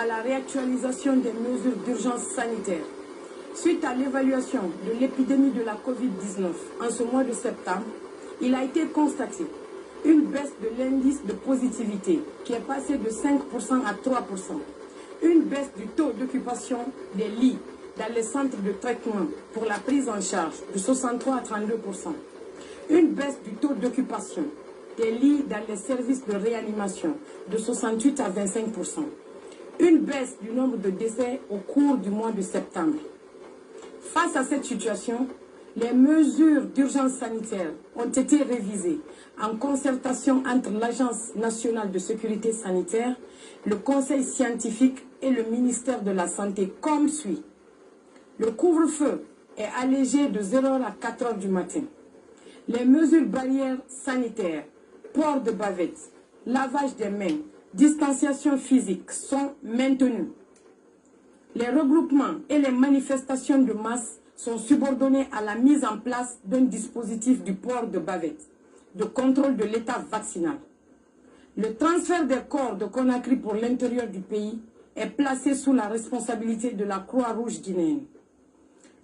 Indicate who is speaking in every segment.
Speaker 1: à la réactualisation des mesures d'urgence sanitaire. Suite à l'évaluation de l'épidémie de la Covid-19 en ce mois de septembre, il a été constaté une baisse de l'indice de positivité qui est passé de 5% à 3%. Une baisse du taux d'occupation des lits dans les centres de traitement pour la prise en charge de 63 à 32%. Une baisse du taux d'occupation des lits dans les services de réanimation de 68 à 25%. Une baisse du nombre de décès au cours du mois de septembre. Face à cette situation, les mesures d'urgence sanitaire ont été révisées en concertation entre l'Agence nationale de sécurité sanitaire, le Conseil scientifique et le ministère de la Santé comme suit. Le couvre-feu est allégé de 0h à 4h du matin. Les mesures barrières sanitaires, port de bavettes, lavage des mains, distanciation physique sont maintenues. Les regroupements et les manifestations de masse sont subordonnés à la mise en place d'un dispositif du port de bavettes, de contrôle de l'état vaccinal. Le transfert des corps de Conakry pour l'intérieur du pays est placé sous la responsabilité de la Croix-Rouge guinéenne.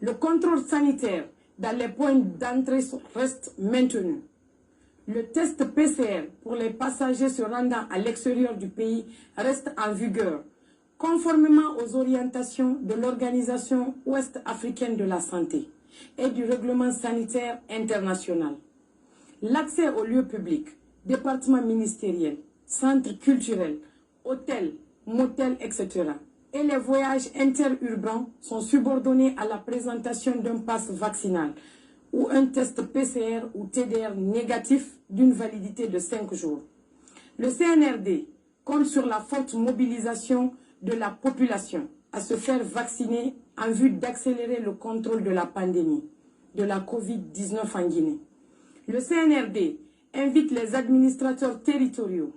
Speaker 1: Le contrôle sanitaire dans les points d'entrée reste maintenu. Le test PCR pour les passagers se rendant à l'extérieur du pays reste en vigueur, conformément aux orientations de l'Organisation ouest-africaine de la santé et du règlement sanitaire international. L'accès aux lieux publics, départements ministériels, centres culturels, hôtels, motels, etc. et les voyages interurbains sont subordonnés à la présentation d'un pass vaccinal ou un test PCR ou TDR négatif d'une validité de 5 jours. Le CNRD compte sur la forte mobilisation de la population à se faire vacciner en vue d'accélérer le contrôle de la pandémie de la Covid-19 en Guinée. Le CNRD invite les administrateurs territoriaux,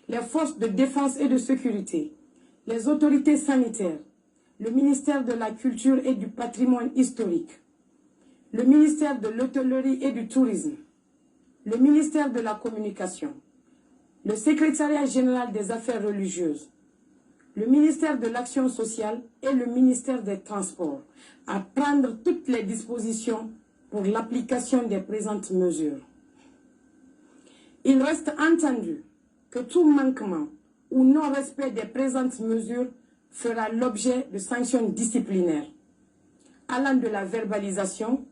Speaker 1: les forces de défense et de sécurité, les autorités sanitaires, le ministère de la Culture et du Patrimoine historique, le ministère de l'Hôtellerie et du Tourisme, le ministère de la Communication, le secrétariat général des Affaires religieuses, le ministère de l'Action sociale et le ministère des Transports à prendre toutes les dispositions pour l'application des présentes mesures. Il reste entendu que tout manquement ou non-respect des présentes mesures fera l'objet de sanctions disciplinaires, allant de la verbalisation,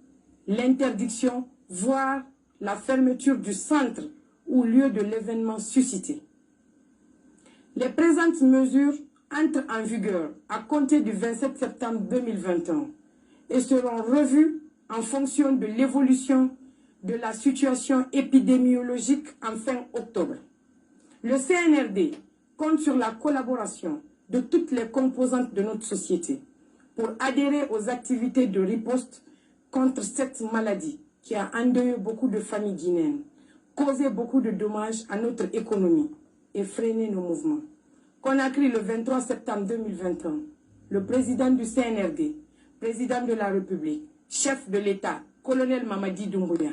Speaker 1: l'interdiction, voire la fermeture du centre ou lieu de l'événement suscité. Les présentes mesures entrent en vigueur à compter du 27 septembre 2021 et seront revues en fonction de l'évolution de la situation épidémiologique en fin octobre. Le CNRD compte sur la collaboration de toutes les composantes de notre société pour adhérer aux activités de riposte contre cette maladie qui a endeuillé beaucoup de familles guinéennes, causé beaucoup de dommages à notre économie et freiné nos mouvements. Conakry, le 23 septembre 2021, le président du CNRD, président de la République, chef de l'État, colonel Mamadi Doumbouya.